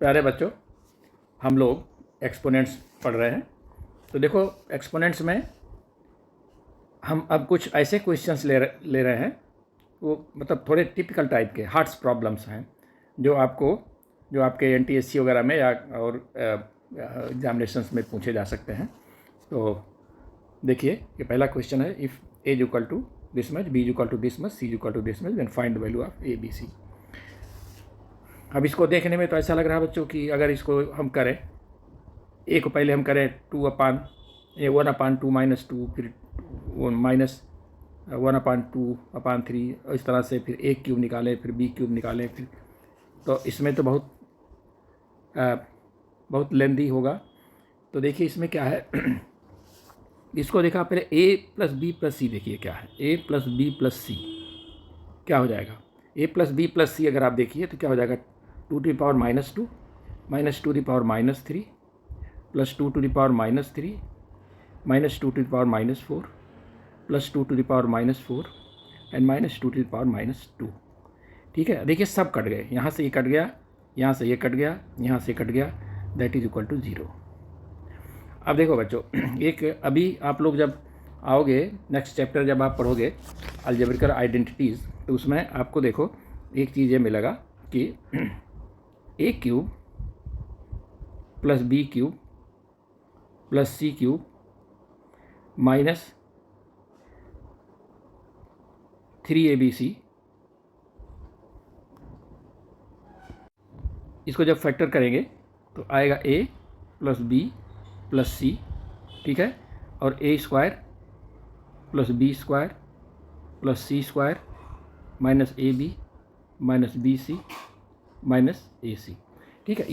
प्यारे बच्चों, हम लोग एक्सपोनेंट्स पढ़ रहे हैं। तो देखो, एक्सपोनेंट्स में हम अब कुछ ऐसे क्वेश्चंस ले रहे हैं, वो मतलब थोड़े टिपिकल टाइप के हार्ट्स प्रॉब्लम्स हैं जो आपके एनटीएससी वगैरह में या और एग्जामिनेशंस में पूछे जा सकते हैं। तो देखिए, ये पहला क्वेश्चन है, if a is equal to this much, b is equal to this much, c is equal to this much, then find the value of a b c. अब इसको देखने में तो ऐसा लग रहा है बच्चों कि अगर इसको हम करें, ए को पहले हम करें 1/2 माइनस 2, फिर माइनस 1/2/3, इस तरह से फिर ए क्यूब निकालें, फिर बी क्यूब निकालें, फिर तो इसमें तो बहुत लेंदी होगा। तो देखिए इसमें क्या है इसको देखा पहले, ए प्लस बी प्लस सी देखिए क्या है, ए प्लस बी प्लस सी क्या हो जाएगा। ए प्लस बी प्लस सी अगर आप देखिए तो क्या हो जाएगा, 2⁻², minus 2⁻³ plus 2⁻³ minus 2⁻⁴ plus 2⁻⁴ and minus 2⁻²। ठीक है, देखिए सब कट गए, यहाँ से ये कट गया, यहाँ से ये कट गया, यहाँ से कट गया, दैट इज इक्वल टू 0। अब देखो बच्चों, एक अभी आप लोग जब आओगे नेक्स्ट चैप्टर, जब आप पढ़ोगे अलजेब्रिकल आइडेंटिटीज़, तो उसमें आपको देखो एक चीज़ ये मिलेगा कि A cube plus B cube plus C cube minus 3abc, इसको जब फैक्टर करेंगे तो आएगा a plus B plus C, ठीक है, और a² plus b² plus c² minus ab minus bc minus ac। ठीक है,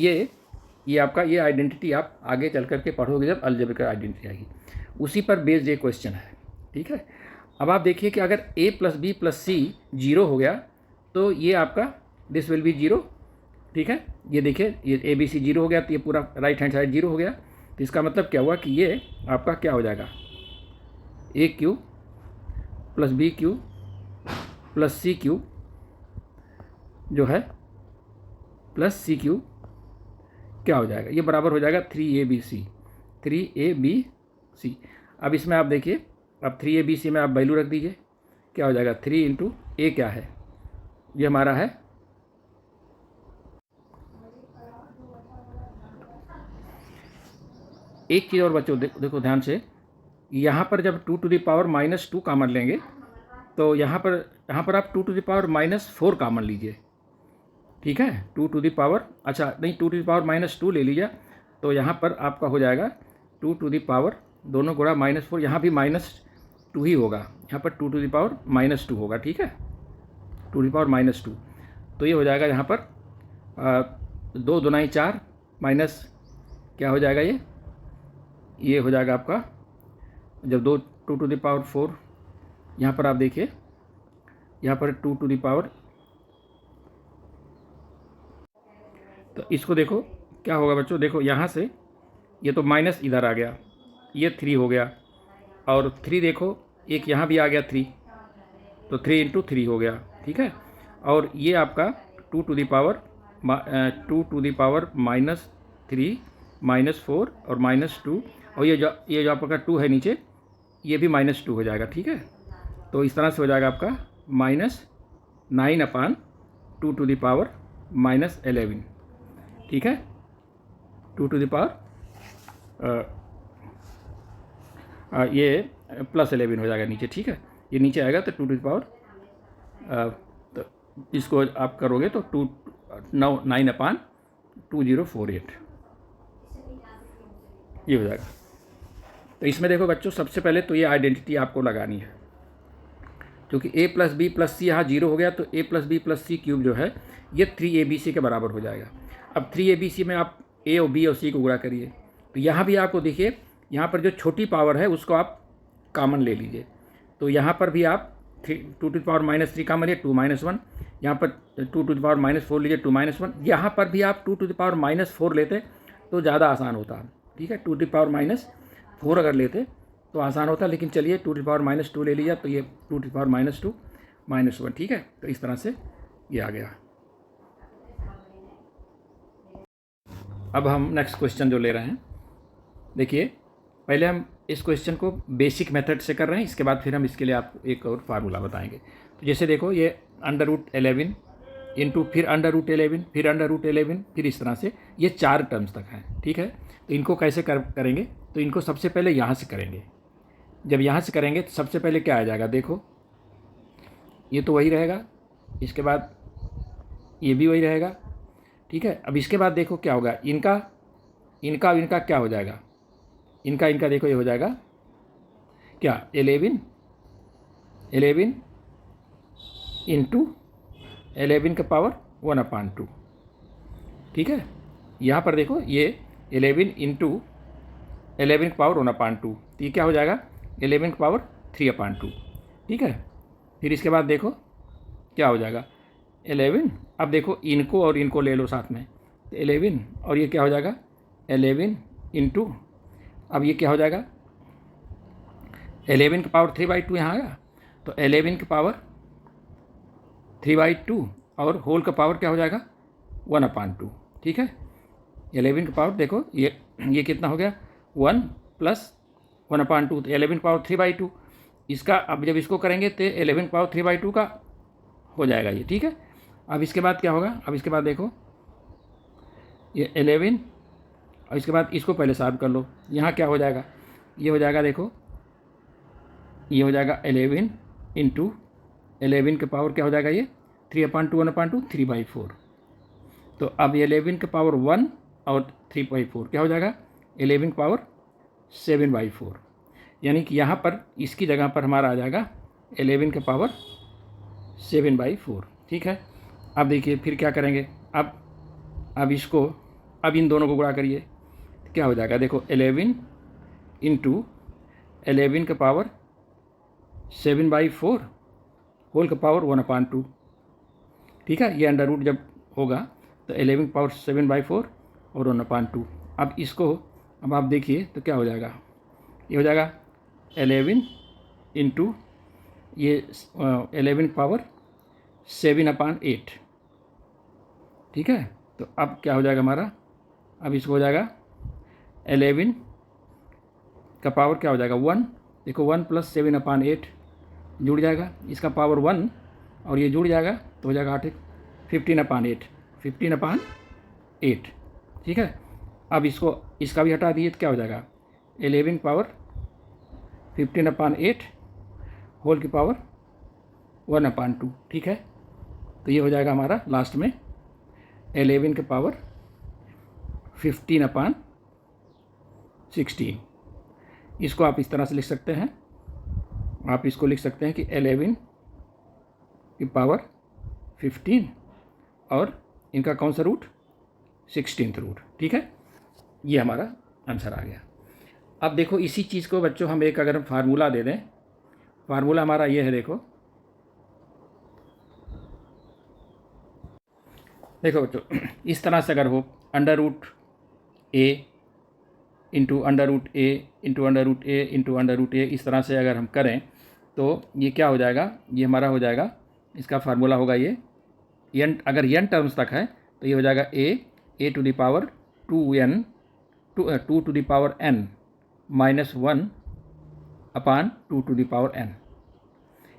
ये आपका ये आइडेंटिटी आप आगे चल कर के पढ़ोगे जब अलजेब्रिकल आइडेंटिटी आएगी, उसी पर बेस्ड ये क्वेश्चन है। ठीक है, अब आप देखिए कि अगर a प्लस बी प्लस सी 0 हो गया तो ये आपका दिस विल बी 0। ठीक है, ये देखिए, ये ए बी सी 0 हो गया तो ये पूरा राइट हैंड साइड 0 हो गया। तो इसका मतलब क्या हुआ कि ये आपका क्या हो जाएगा, A cube plus B cube plus C cube जो है प्लस सी क्यूब क्या हो जाएगा, ये बराबर हो जाएगा 3abc। अब इसमें आप देखिए, अब 3abc में आप वैल्यू रख दीजिए, क्या हो जाएगा 3 इंटू ए क्या है, ये हमारा है एक चीज़ और बच्चों देखो ध्यान से, यहाँ पर जब 2⁻⁻² कॉमन लेंगे तो यहाँ पर आप 2⁻⁻4 कॉमन लीजिए। ठीक है, अच्छा नहीं, 2⁻⁻2 ले लीजिए, तो यहाँ पर आपका हो जाएगा 2 दोनों गुणा -4, यहाँ भी -2 ही होगा, यहाँ पर 2⁻2 होगा। ठीक है, 2⁻2, तो ये हो जाएगा यहाँ पर 2 दूनाई 4 माइनस क्या हो जाएगा, ये हो जाएगा आपका जब 2⁻4, यहाँ पर आप देखिए, यहाँ पर 2 तो इसको देखो क्या होगा बच्चों, देखो यहाँ से ये तो माइनस इधर आ गया, ये 3 हो गया, और 3 देखो एक यहाँ भी आ गया 3, तो 3 इंटू 3 हो गया। ठीक है, और ये आपका 2⁻⁻3 -4 और -2, और ये जो आपका 2 है नीचे, ये भी -2 हो जाएगा। ठीक है, तो इस तरह से हो जाएगा आपका -9/2⁻11। ठीक है, 2 ये +11 हो जाएगा नीचे। ठीक है, ये नीचे आएगा तो 2 तो इसको आप करोगे तो 9/2048 ये हो जाएगा। तो इसमें देखो बच्चों, सबसे पहले तो ये आइडेंटिटी आपको लगानी है, क्योंकि a plus B plus c यहाँ 0 हो गया, तो a plus B plus C cube जो है ये 3abc के बराबर हो जाएगा। अब 3abc में आप a और b और c को गुणा करिए, तो यहाँ भी आपको देखिए, यहाँ पर जो छोटी पावर है उसको आप कॉमन ले लीजिए, तो यहाँ पर भी आप 2⁻³ कॉमन है, 2 - 1, यहाँ पर 2⁻⁻4 लीजिए, 2 - 1, यहाँ पर भी आप 2⁻⁻4 लेते तो ज़्यादा आसान होता। ठीक है, 2⁻⁻4 अगर लेते तो आसान होता, लेकिन चलिए 2⁻⁻2 ले लिया, तो ये 2⁻⁻2 -1। ठीक है, तो इस तरह से ये आ गया। अब हम नेक्स्ट क्वेश्चन जो ले रहे हैं, देखिए पहले हम इस क्वेश्चन को बेसिक मेथड से कर रहे हैं, इसके बाद फिर हम इसके लिए आपको एक और फार्मूला बताएंगे। तो जैसे देखो ये √11 इंटू फिर √11 फिर √11 फिर इस तरह से ये 4 टर्म्स तक हैं, ठीक है। तो इनको कैसे करेंगे, तो इनको सबसे पहले यहाँ से करेंगे। जब यहाँ से करेंगे तो सबसे पहले क्या आ जाएगा, देखो ये तो वही रहेगा, इसके बाद ये भी वही रहेगा, ठीक है। अब इसके बाद देखो क्या होगा, इनका क्या हो जाएगा, इनका देखो ये हो जाएगा क्या 11 इंटू 11 का पावर 1/2, ठीक है। यहाँ पर देखो ये 11 इंटू 11 का पावर 1/2, तो ये क्या हो जाएगा 11 का पावर 3/2, ठीक है। फिर इसके बाद देखो क्या हो जाएगा 11, अब देखो इनको और इनको ले लो साथ में, तो 11 और ये क्या हो जाएगा 11 इंटू, अब ये क्या हो जाएगा 11 का पावर 3/2 यहाँ आया, तो 11 का पावर 3/2 और होल का पावर क्या हो जाएगा 1/2, ठीक है। 11 का पावर देखो ये कितना हो गया 1 प्लस 1/2, तो 11 पावर 3/2, इसका अब जब इसको करेंगे तो 11 पावर 3/2 का हो जाएगा ये, ठीक है। अब इसके बाद क्या होगा, अब इसके बाद देखो ये 11 और इसके बाद इसको पहले सॉल्व कर लो, यहाँ क्या हो जाएगा, ये हो जाएगा देखो ये हो जाएगा 11 इंटू 11 के पावर क्या हो जाएगा ये 3/2 1/2 3/4, तो अब 11 के पावर 1 और 3/4 क्या हो जाएगा 11 के पावर 7/4, यानी कि यहाँ पर इसकी जगह पर हमारा आ जाएगा 11 के पावर 7/4, ठीक है। अब देखिए फिर क्या करेंगे, अब इसको अब इन दोनों को गुणा करिए, क्या हो जाएगा देखो 11 इंटू 11 का पावर 7/4 होल का पावर 1/2, ठीक है। ये अंडर रूट जब होगा तो 11 पावर 7/4 और 1/2, अब इसको अब आप देखिए तो क्या हो जाएगा, ये हो जाएगा 11 इंटू ये 11 पावर 7/8, ठीक है। तो अब क्या हो जाएगा हमारा, अब इसको हो जाएगा 11 का पावर क्या हो जाएगा 1, देखो 1 प्लस 7/8 जुड़ जाएगा, इसका पावर 1 और ये जुड़ जाएगा तो हो जाएगा 15/8, ठीक है। अब इसका भी हटा दिए तो क्या हो जाएगा 11 पावर 15/8 होल की पावर 1/2, ठीक है। तो ये हो जाएगा हमारा लास्ट में 11 के पावर 15/16, इसको आप इस तरह से लिख सकते हैं, आप इसको लिख सकते हैं कि 11 की पावर 15 और इनका कौन सा रूट 16th रूट, ठीक है। ये हमारा आंसर आ गया। अब देखो इसी चीज़ को बच्चों हम एक अगर फार्मूला दे दें, फार्मूला हमारा ये है, देखो बच्चों इस तरह से अगर हो √a into √a into √a into √a, इस तरह से अगर हम करें तो ये क्या हो जाएगा, ये हमारा हो जाएगा, इसका फार्मूला होगा ये n, अगर n टर्म्स तक है तो ये हो जाएगा a to the power 2n 2 to the power n -1 upon 2 to the power n,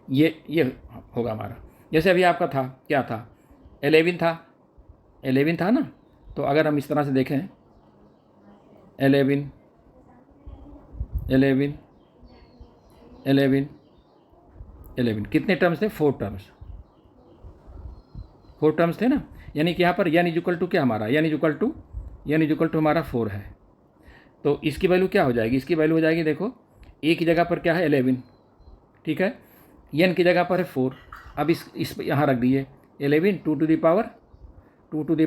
ये होगा हमारा। जैसे अभी आपका था क्या था 11 था ना, तो अगर हम इस तरह से देखें 11 कितने टर्म्स थे 4 टर्म्स थे ना, यानी कि यहाँ पर n इक्वल टू क्या हमारा n इक्वल टू हमारा 4 है, तो इसकी वैल्यू क्या हो जाएगी, इसकी वैल्यू हो जाएगी देखो a की जगह पर क्या है 11, ठीक है, n की जगह पर है 4, अब इस यहाँ रख दिए 11 2 to the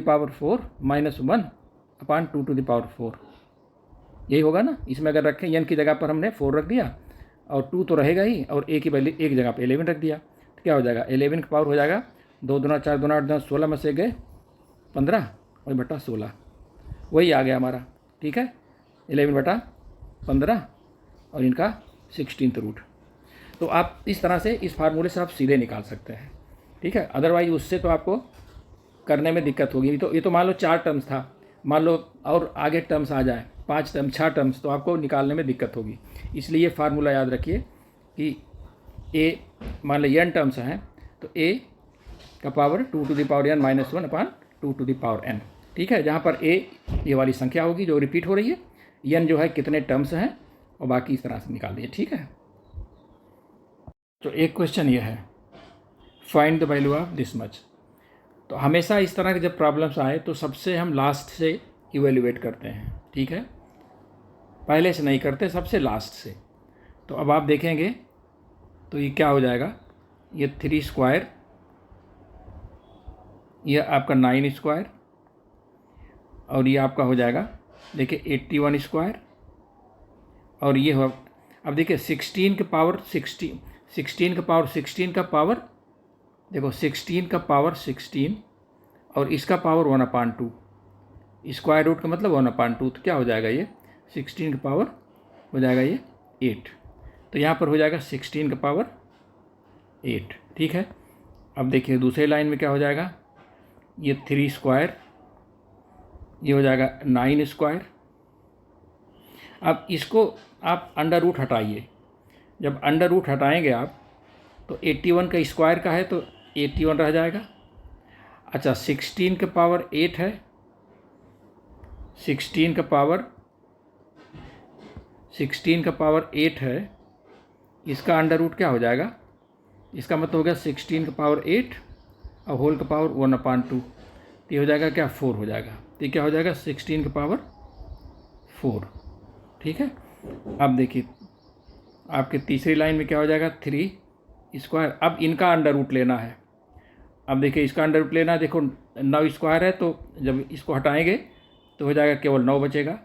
power 4 -1 upon 2 to the power 4, यही होगा ना। इसमें अगर रखें n की जगह पर हमने 4 रख दिया और 2 तो रहेगा ही, और a की वैल्यू एक जगह पर 11 रख दिया, तो क्या हो जाएगा 11 का पावर हो जाएगा 2 दूना 4 दूना 8 10 16 में से गए 15 और बटा 16, वही आ गया हमारा, ठीक है 11/15 और इनका 16th रूट। तो आप इस तरह से इस फार्मूले से आप सीधे निकाल सकते हैं, ठीक है। अदरवाइज उससे तो आपको करने में दिक्कत होगी। तो ये तो मान लो 4 टर्म्स था, मान लो और आगे टर्म्स आ जाए 5 टर्म 6 टर्म्स, तो आपको निकालने में दिक्कत होगी। इसलिए ये फार्मूला याद रखिए कि ए मान लो n टर्म्स हैं तो a का power 2 to the power n - 1 upon 2 to the power n, ठीक है। जहाँ पर a ये वाली संख्या होगी जो रिपीट हो रही है, n जो है कितने टर्म्स हैं, और बाकी इस तरह से निकाल दिए, ठीक है। तो एक क्वेश्चन ये है, find the value of this much. तो हमेशा इस तरह के जब प्रॉब्लम्स आए तो सबसे हम लास्ट से इवेल्युएट करते हैं, ठीक है, पहले से नहीं करते, सबसे लास्ट से। तो अब आप देखेंगे तो ये क्या हो जाएगा, ये 3 स्क्वायर, ये आपका 9 स्क्वायर, और ये आपका हो जाएगा देखिए 81 स्क्वायर, और ये हो, अब देखिए 16 के पावर 16 का पावर 16 का पावर देखो 16 का पावर 16 और इसका पावर 1/2, स्क्वायर रूट का मतलब 1/2, तो क्या हो जाएगा ये 16 का पावर हो जाएगा ये 8, तो यहाँ पर हो जाएगा 16 का पावर 8, ठीक है। अब देखिए दूसरे लाइन में क्या हो जाएगा, ये 3 स्क्वायर, ये हो जाएगा 9 स्क्वायर। अब इसको आप अंडर रूट हटाइए, जब अंडर रूट हटाएंगे आप तो 81 का स्क्वायर का है तो 81 रह जाएगा। अच्छा 16 के पावर 8 है, 16 का पावर 8 है, इसका अंडर रूट क्या हो जाएगा, इसका मतलब हो गया 16 का पावर 8 और होल का पावर 1/2, तो ये हो जाएगा क्या 4 हो जाएगा, तो ये क्या हो जाएगा 16 का पावर 4, ठीक है। अब देखिए आपके तीसरी लाइन में क्या हो जाएगा 3 स्क्वायर, अब इनका अंडर रूट लेना है। अब देखिए इसका अंडर रूट लेना है, देखो 9 स्क्वायर है तो जब इसको हटाएंगे तो हो जाएगा केवल 9 बचेगा।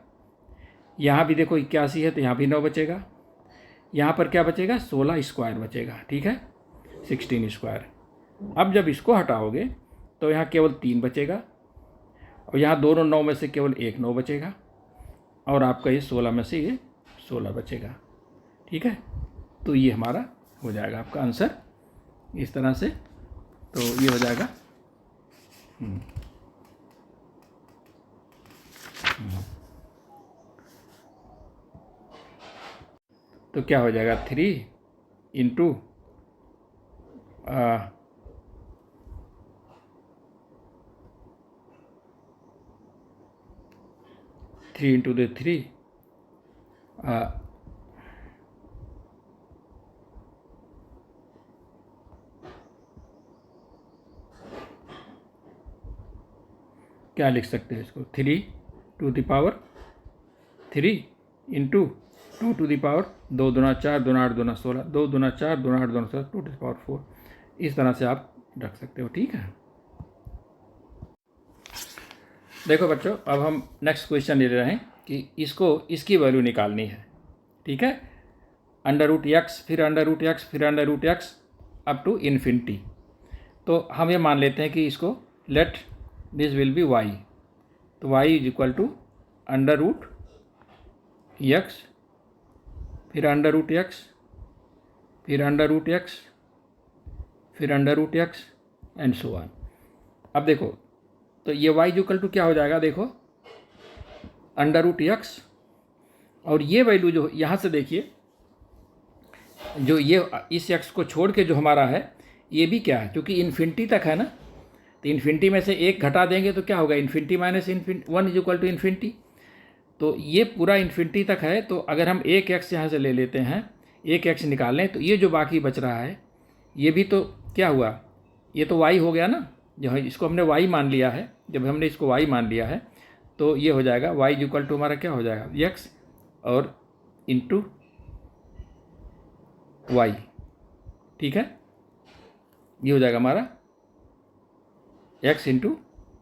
यहाँ भी देखो 81 है तो यहाँ भी 9 बचेगा, यहाँ पर क्या बचेगा 16 स्क्वायर बचेगा, ठीक है, 16 स्क्वायर। अब जब इसको हटाओगे तो यहाँ केवल 3 बचेगा, और यहाँ दोनों 9 में से केवल एक 9 बचेगा, और आपका ये 16 में से ये 16 बचेगा, ठीक है। तो ये हमारा हो जाएगा आपका आंसर इस तरह से, तो ये हो जाएगा तो क्या हो जाएगा 3 इंटू 3 इंटू 3 क्या लिख सकते हैं इसको, 3 to the power 3 into 2 to the power 2 दूना 4 दूना 8 दूना 16, 2 दूना 4 दूना 8 दूना 16, 2 टू द पावर 4, इस तरह से आप रख सकते हो, ठीक है। देखो बच्चों, अब हम नेक्स्ट क्वेश्चन ले रहे हैं कि इसकी वैल्यू निकालनी है, ठीक है। अंडर रूट एक्स, फिर अंडर रूट एक्स, फिर under root X up to infinity. तो हम ये मान लेते हैं कि इसको let this will be Y, तो Y is equal to under root X, फिर अंडर रूट एक्स, फिर अंडर रूट एक्स, फिर under root X and so on. अब देखो तो ये वाई इक्वल टू क्या हो जाएगा, देखो अंडर रूट एक्स, और ये वैल्यू जो यहाँ से देखिए, जो ये इस एक्स को छोड़ के जो हमारा है ये भी क्या है, क्योंकि इन्फिनिटी तक है ना, तो इन्फिनिटी में से एक घटा देंगे तो क्या होगा, infinity minus infinity 1 is equal to infinity, तो ये पूरा इन्फिनिटी तक है। तो अगर हम एक एक्स यहाँ से ले लेते हैं, एक एक्स निकाल लें, तो ये जो बाकी बच रहा है ये भी तो क्या हुआ, ये तो वाई हो गया ना, जो है इसको हमने वाई मान लिया है। जब हमने इसको वाई मान लिया है तो ये हो जाएगा वाई इक्वल टू हमारा क्या हो जाएगा एक्स और इंटू वाई, ठीक है, ये हो जाएगा हमारा एक्स इंटू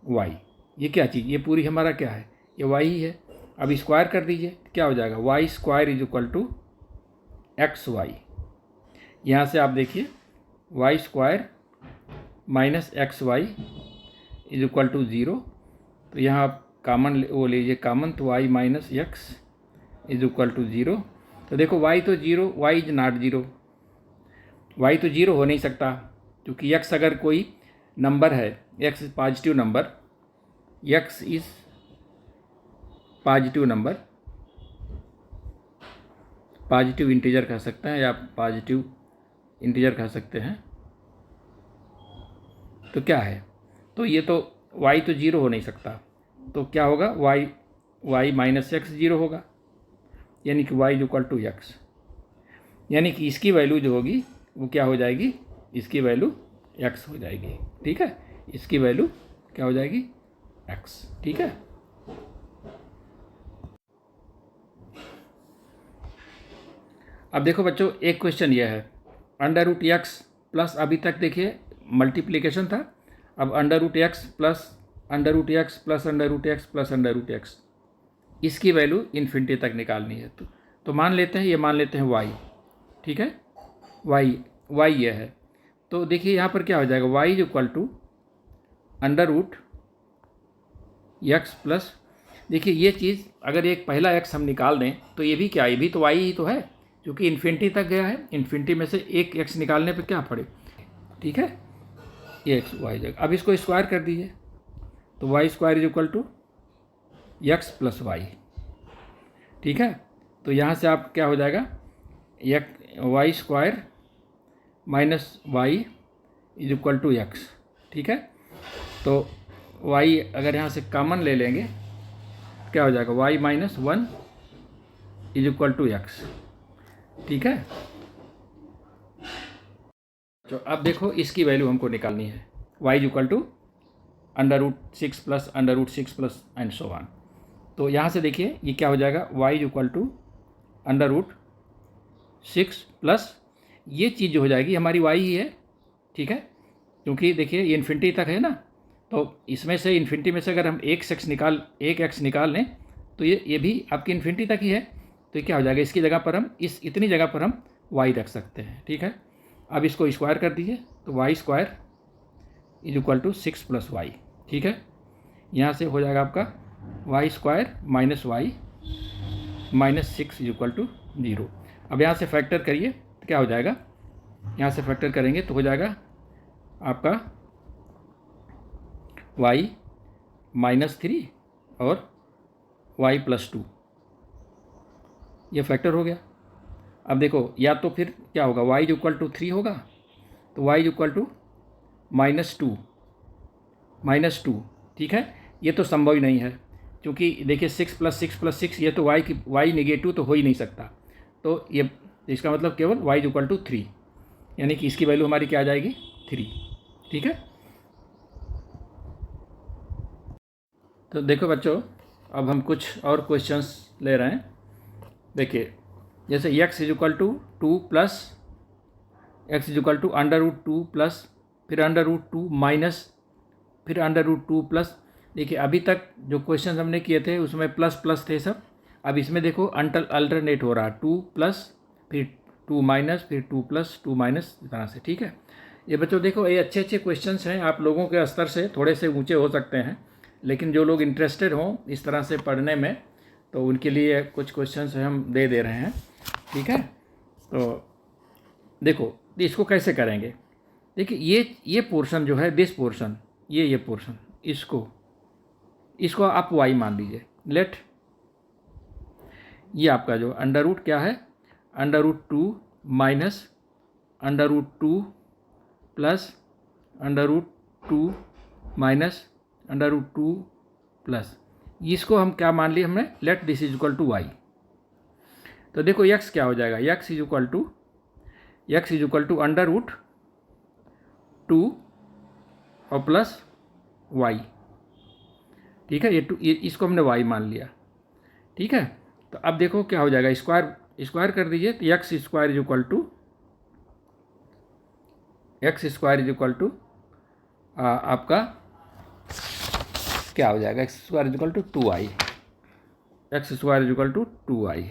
वाई। ये क्या चीज़, ये पूरी हमारा क्या है, ये वाई ही है। अब स्क्वायर कर दीजिए, क्या हो जाएगा y square is equal to x y. यहाँ से आप देखिए y square minus x y is equal to 0, तो यहाँ आप कॉमन वो लीजिए कॉमन, तो y minus x is equal to 0। तो देखो वाई तो 0, वाई इज नॉट 0, वाई तो 0 हो नहीं सकता, क्योंकि एक्स अगर कोई नंबर है, x is positive number, x is positive number, positive integer कह सकते हैं या पॉजिटिव इंटीजर कह सकते हैं, तो क्या है, तो ये तो y तो जीरो हो नहीं सकता, तो क्या होगा, y माइनस एक्स जीरो होगा, यानी कि y इक्वल टू एक्स, यानी कि इसकी वैल्यू जो होगी वो क्या हो जाएगी, इसकी वैल्यू x हो जाएगी। ठीक है, इसकी वैल्यू क्या हो जाएगी, x। ठीक है, अब देखो बच्चों, एक क्वेश्चन यह है, अंडर रूट एक्स प्लस, अभी तक देखिए मल्टीप्लिकेशन था, अब under root x plus under root x plus under root x plus under root x, इसकी वैल्यू इन्फिनिटी तक निकालनी है। तो मान लेते हैं, ये मान लेते हैं y। ठीक है, y ये है, तो देखिए यहाँ पर क्या हो जाएगा, y equal to under root x plus, देखिए ये चीज़ अगर एक पहला x हम निकाल दें तो ये भी क्या, ये भी तो y ही तो है, क्योंकि इन्फिनिटी तक गया है, इन्फिनिटी में से एक x निकालने पे क्या पड़े। ठीक है, ये एक्स वाई जगह, अब इसको स्क्वायर कर दीजिए, तो y square is equal to x plus y. ठीक है, तो यहाँ से आप क्या हो जाएगा, y square minus y is equal to x. ठीक है, तो वाई अगर यहाँ से कॉमन ले लेंगे क्या हो जाएगा, y minus one is equal to x. ठीक है, तो अब देखो इसकी वैल्यू हमको निकालनी है, y equal to under root six plus under root six plus and so on. तो यहाँ से देखिए ये क्या हो जाएगा, y equal to under root six plus, ये चीज़ जो हो जाएगी हमारी y ही है। ठीक है, क्योंकि देखिए ये इन्फिनिटी तक है ना, तो इसमें से इन्फिनिटी में से अगर हम एक x निकाल लें तो ये भी आपकी इन्फिनिटी तक ही है, तो ये क्या हो जाएगा, इसकी जगह पर हम इतनी जगह पर हम y रख सकते हैं। ठीक है, अब इसको स्क्वायर कर दीजिए, तो y square is equal to six plus y. ठीक है, यहाँ से हो जाएगा आपका y square minus y minus six is equal to zero. अब यहाँ से फैक्टर करिए तो क्या हो जाएगा, यहाँ से फैक्टर करेंगे तो हो जाएगा आपका वाई माइनस थ्री और वाई प्लस टू, ये फैक्टर हो गया। अब देखो या तो फिर क्या होगा, y इक्वल टू थ्री होगा, तो y equal to minus two. ठीक है, ये तो संभव ही नहीं है, क्योंकि देखिए सिक्स प्लस सिक्स ये तो y निगेटिव तो हो ही नहीं सकता, तो ये इसका मतलब केवल y इक्वल टू थ्री, यानी कि इसकी वैल्यू हमारी क्या आ जाएगी, थ्री। ठीक है, तो देखो बच्चों, अब हम कुछ और क्वेश्चंस ले रहे हैं। देखिए जैसे x is equal to two plus x is equal to under root two plus फिर अंडर रूट टू माइनस फिर अंडर रूट टू प्लस। देखिए अभी तक जो क्वेश्चन हमने किए थे उसमें प्लस प्लस थे सब, अब इसमें देखो अल्टरनेट हो रहा है, टू प्लस फिर टू माइनस फिर टू प्लस टू माइनस, इस तरह से। ठीक है, ये बच्चों देखो ये अच्छे अच्छे क्वेश्चंस हैं, आप लोगों के स्तर से थोड़े से ऊंचे हो सकते हैं, लेकिन जो लोग इंटरेस्टेड हों इस तरह से पढ़ने में तो उनके लिए कुछ क्वेश्चंस हम दे रहे हैं। ठीक है, तो देखो इसको कैसे करेंगे, देखिए ये पोर्शन जो है, दिस पोर्शन, ये पोर्शन, इसको आप y मान लीजिए, लेट ये आपका जो अंडर रूट क्या है, under root two minus under root two plus under root two minus under root two plus, इसको हम क्या मान लिए हमने, let this is equal to y. तो देखो x क्या हो जाएगा, x is equal to under root two और प्लस y। ठीक है, इसको हमने y मान लिया। ठीक है, तो अब देखो क्या हो जाएगा, स्क्वायर कर दीजिए, तो x square is equal to आपका क्या हो जाएगा, x square is equal to two I, x square is equal to two I,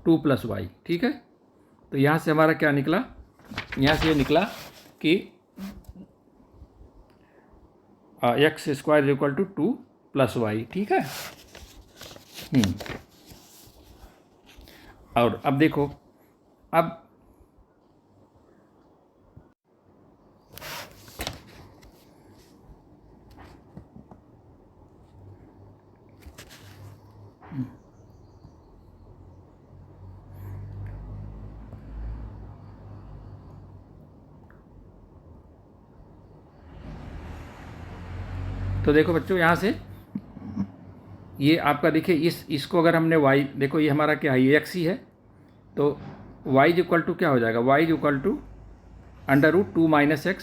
two plus y. ठीक है, तो यहाँ से हमारा क्या निकला, यहाँ से ये निकला कि x square is equal to two plus y. ठीक है, और अब देखो, अब तो देखो बच्चों, यहाँ से ये आपका देखिए, इसको अगर हमने y, देखो ये हमारा क्या है, ये x ही है, तो y इज इक्वल टू क्या हो जाएगा, y is equal to √2 - x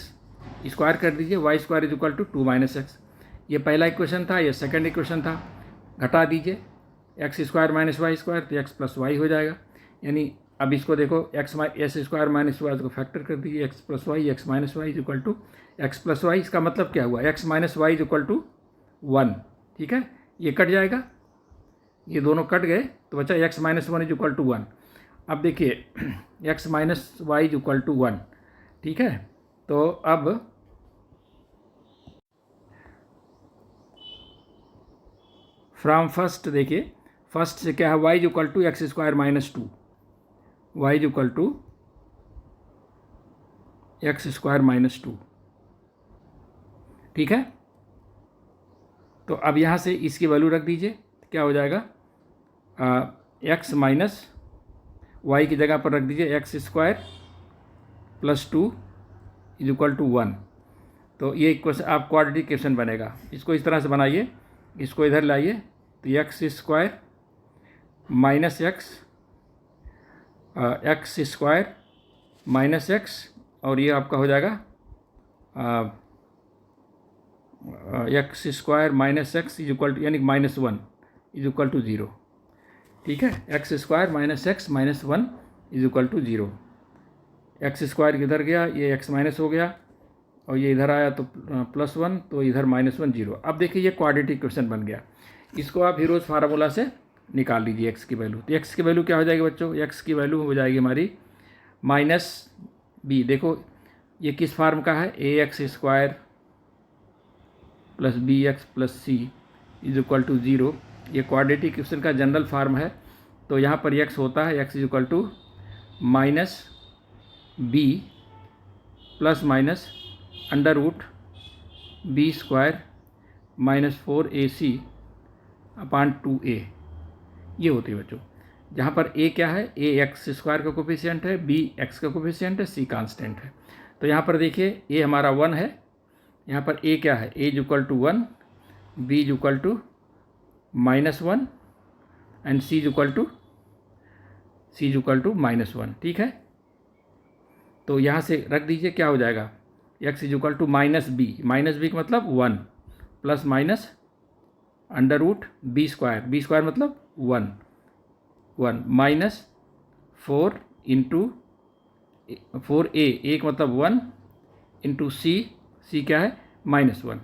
square कर दीजिए, y square is equal to 2 - x। ये पहला इक्वेशन था, ये सेकंड इक्वेशन था, घटा दीजिए x square minus y square, तो x प्लस वाई हो जाएगा। यानी अब इसको देखो, x स्क्वायर माइनस वाई को फैक्टर कर दीजिए, x plus y, x minus y is equal to x plus y. इसका मतलब क्या हुआ, x minus y is equal to 1। ठीक है, ये कट जाएगा, ये दोनों कट गए, तो बचा x minus one is equal to 1। अब देखिए x minus y is equal to 1। ठीक है, तो अब फ्रॉम फर्स्ट देखिए, फर्स्ट से क्या है, y is equal to x square minus 2, y is equal to x square minus 2। ठीक है, तो अब यहाँ से इसकी वैल्यू रख दीजिए, क्या हो जाएगा, x माइनस वाई की जगह पर रख दीजिए x square plus 2 is equal to 1। तो ये इक्वेशन आप क्वाड्रेटिक इक्वेशन बनेगा। इसको इस तरह से बनाइए, इसको इधर लाइए, तो x square minus x square minus x, और ये आपका हो जाएगा x square minus x is equal to, यानी -1 इज इक्वल टू 0। ठीक है, x square minus x minus 1 is equal to 0। X square किधर गया, ये एक्स माइनस हो गया, और ये इधर आया तो +1, तो इधर -1 0। अब देखिए ये क्वाड्रेटिक इक्वेशन बन गया। इसको आप हीरोज फार्मूला से निकाल लीजिए एक्स की वैल्यू। तो एक्स की वैल्यू क्या हो जाएगी बच्चों, एक्स की वैल्यू हो जाएगी हमारी -b। देखो ये किस फार्म का है, ax square plus bx plus c is equal to 0। ये क्वाड्रेटिक इक्वेशन का जनरल फार्म है। तो यहाँ पर x होता है, x is equal to -b plus minus √b square -4ac upon 2a, ये होती है बच्चों। जहाँ पर a क्या है, a एक्स स्क्वायर का कोफिशिएंट है, b x का कोफिशिएंट है, c कांस्टेंट है। तो यहाँ पर देखिए a हमारा 1 है, यहाँ पर a क्या है, a is equal to 1, b is equal to -1 and c is equal to -1। ठीक है, तो यहाँ से रख दीजिए, क्या हो जाएगा, x is equal to -b का मतलब 1 plus minus √b square, b square मतलब 1 माइनस 4 इंटू 4a, एक मतलब 1 इंटू c क्या है -1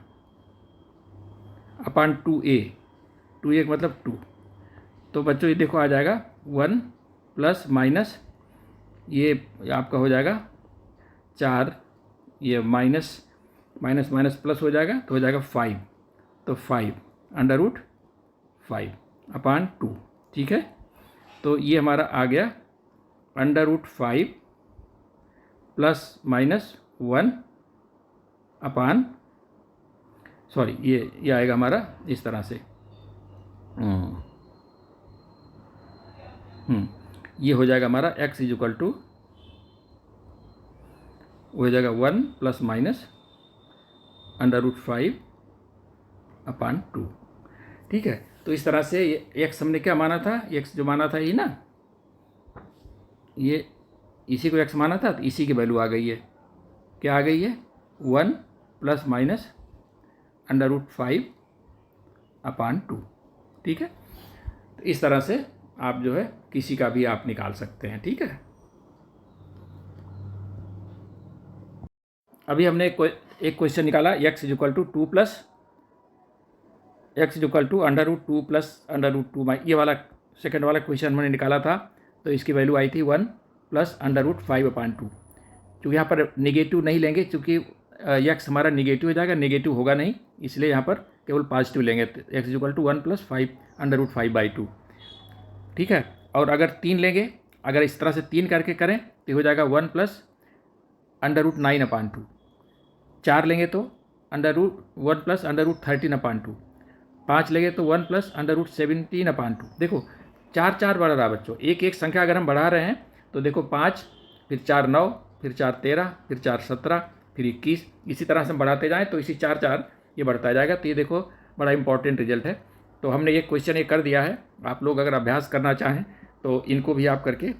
अपान 2a का मतलब 2। तो बच्चों ये देखो आ जाएगा 1 प्लस माइनस, ये आपका हो जाएगा 4, ये माइनस प्लस हो जाएगा, तो हो जाएगा 5, तो 5 √5 अपान 2। ठीक है, तो ये हमारा आ गया √5 प्लस माइनस 1 अपान, सॉरी ये आएगा हमारा इस तरह से, ये हो जाएगा हमारा x इज इक्वल टू, हो जाएगा 1 प्लस माइनस √5 अपान 2। ठीक है, तो इस तरह से ये x हमने क्या माना था, x जो माना था ये ना, ये इसी को x माना था, तो इसी की वैल्यू आ गई है, क्या आ गई है, 1 प्लस माइनस √5 अपान 2। ठीक है, तो इस तरह से आप जो है किसी का भी आप निकाल सकते हैं। ठीक है, अभी हमने एक क्वेश्चन निकाला, x is equal to 2 plus x is equal to √2 plus √2, ये वाला सेकेंड वाला क्वेश्चन हमने निकाला था। तो इसकी वैल्यू आई थी 1 प्लस √5 अपान 2। क्योंकि यहाँ पर निगेटिव नहीं लेंगे, क्योंकि x हमारा निगेटिव हो जाएगा, नेगेटिव होगा नहीं, इसलिए यहाँ पर केवल पॉजिटिव लेंगे। x is equal to 1 plus 5 √5/2। ठीक है, और अगर 3 लेंगे, अगर इस तरह से 3 करके करें तो हो जाएगा 1 प्लस √9 अपान 2। 4 लेंगे तो 1 प्लस √13 अपान 2। 5 लगे तो 1 प्लस √17/2। देखो 4 4 बढ़ रहा बच्चों, एक एक संख्या अगर हम बढ़ा रहे हैं तो देखो 5, फिर 4 9, फिर 4 13, फिर 4 17, फिर 21, इसी तरह से हम बढ़ाते जाएँ तो इसी 4 4 ये बढ़ता जाएगा। तो ये देखो बड़ा इंपॉर्टेंट रिजल्ट है। तो हमने ये क्वेश्चन ये कर दिया है। आप लोग अगर अभ्यास करना चाहें तो इनको भी आप करके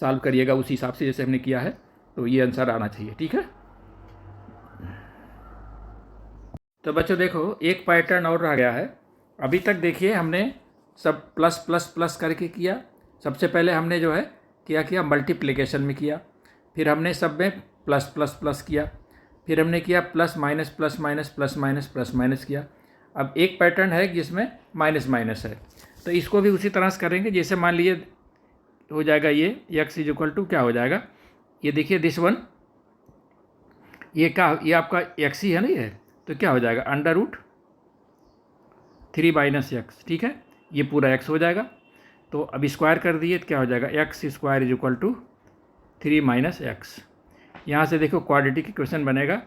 सॉल्व करिएगा उसी हिसाब से जैसे हमने किया है, तो ये आंसर आना चाहिए। ठीक है, तो बच्चों देखो एक पैटर्न और रह गया है। अभी तक देखिए हमने सब प्लस प्लस प्लस करके किया। सबसे पहले हमने जो है क्या किया, मल्टीप्लिकेशन में किया, फिर हमने सब में प्लस प्लस प्लस किया, फिर हमने किया plus minus plus minus plus minus plus minus किया। अब एक पैटर्न है जिसमें माइनस माइनस है, तो इसको भी उसी तरह से करेंगे। जैसे मान लीजिए हो जाएगा ये x = क्या हो जाएगा, ये देखिए दिस वन, ये क्या, ये आपका x ही है ना ये, तो क्या हो जाएगा √3 - x। ठीक है, ये पूरा x हो जाएगा। तो अब स्क्वायर कर दिए तो क्या हो जाएगा x² = 3 - x। यहाँ से देखो क्वाड्रेटिक इक्वेशन बनेगा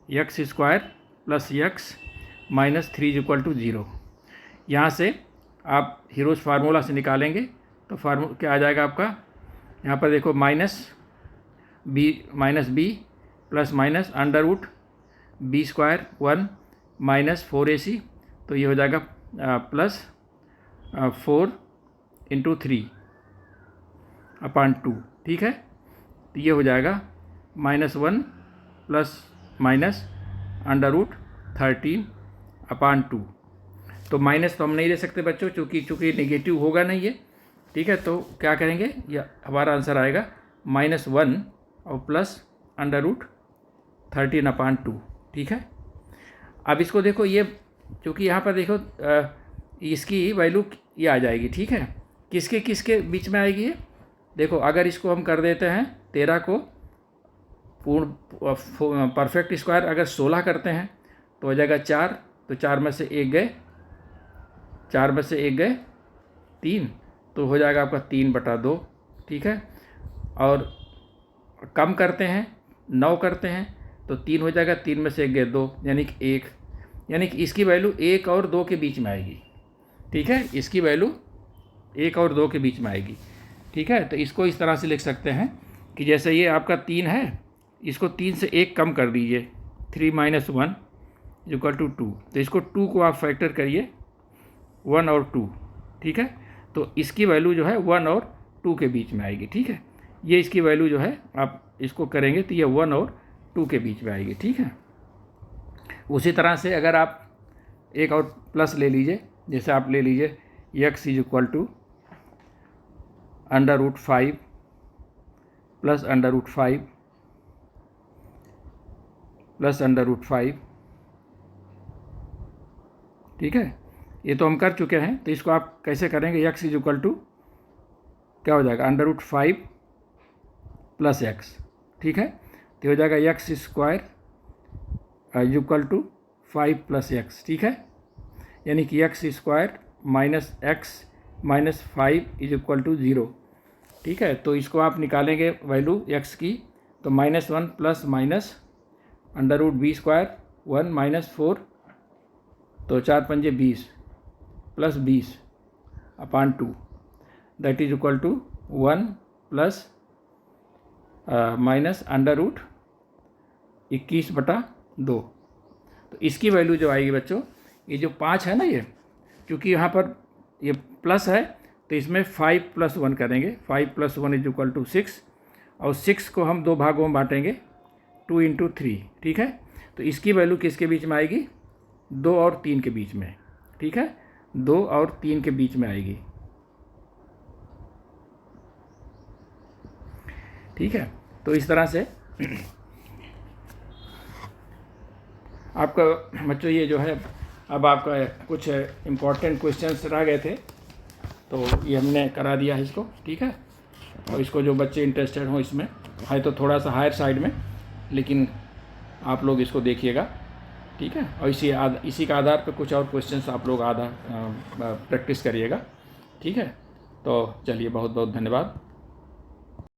x² + x - 3 = 0। यहाँ से आप हीरोज फार्मूला से निकालेंगे तो फार्मूला क्या आ जाएगा आपका, यहाँ पर देखो -b plus minus √b² 1 - 4ac, तो ये हो जाएगा प्लस 4 × 3/2। ठीक है, तो ये हो जाएगा -1 प्लस माइनस √13/2। तो माइनस तो हम नहीं ले सकते बच्चों, चूँकि नेगेटिव होगा नहीं ये। ठीक है, तो क्या करेंगे, ये हमारा आंसर आएगा -1 और प्लस √13/2। ठीक है, अब इसको देखो, ये चूँकि यहाँ पर देखो इसकी वैल्यू ये आ जाएगी। ठीक है, किसके किसके बीच में आएगी ये देखो, अगर इसको हम कर देते हैं 13 को पूर्ण परफेक्ट स्क्वायर, अगर 16 करते हैं तो हो जाएगा 4, तो 4 में से 1 गए, 4 में से 1 गए 3, तो हो जाएगा आपका 3/2। ठीक है, और कम करते हैं 9 करते हैं तो 3 हो जाएगा, 3 में से 1 गए 2, यानी कि 1, यानी कि इसकी वैल्यू 1 और 2 के बीच में आएगी। ठीक है, इसकी वैल्यू 1 और 2 के बीच में आएगी। ठीक है, तो इसको इस तरह से लिख सकते हैं कि जैसे ये आपका 3 है, इसको 3 से 1 कम कर दीजिए, 3 - 1 = 2। तो इसको 2 को आप फैक्टर करिए 1 और 2। ठीक है, तो इसकी वैल्यू जो है 1 और 2 के बीच में आएगी। ठीक है, ये इसकी वैल्यू जो है आप इसको करेंगे तो ये 1 और 2 के बीच में आएगी। ठीक है, उसी तरह से अगर आप एक और प्लस ले लीजिए, जैसे आप ले लीजिए x = √5 प्लस √5 प्लस √5। ठीक है, ये तो हम कर चुके हैं, तो इसको आप कैसे करेंगे, x = क्या हो जाएगा √5 प्लस x। ठीक है, तो हो जाएगा x² = 5 + x। ठीक है, यानी कि x² - x - 5 = 0। ठीक है, तो इसको आप निकालेंगे वैल्यू x की, तो -1 प्लस माइनस √b² 1 - 4, तो 4 × 5 = 20 plus 20/2, that is equal to 1 plus minus √21/2। तो इसकी वैल्यू जो आएगी बच्चों, ये जो 5 है ना, ये क्योंकि यहाँ पर ये प्लस है तो इसमें 5 + 1 करेंगे, 5 + 1 = 6, और 6 को हम 2 भागों में बांटेंगे 2 × 3। ठीक है, तो इसकी वैल्यू किसके बीच में आएगी, 2 और 3 के बीच में। ठीक है, 2 और 3 के बीच में आएगी। ठीक है, तो इस तरह से आपका बच्चों ये जो है, अब आपका कुछ इम्पॉर्टेंट क्वेश्चंस रह गए थे तो ये हमने करा दिया है इसको। ठीक है, और इसको जो बच्चे इंटरेस्टेड हों इसमें, है तो थोड़ा सा हायर साइड में, लेकिन आप लोग इसको देखिएगा। ठीक है, और इसी का आधार पर कुछ और क्वेश्चंस आप लोग प्रैक्टिस करिएगा। ठीक है, तो चलिए बहुत बहुत धन्यवाद।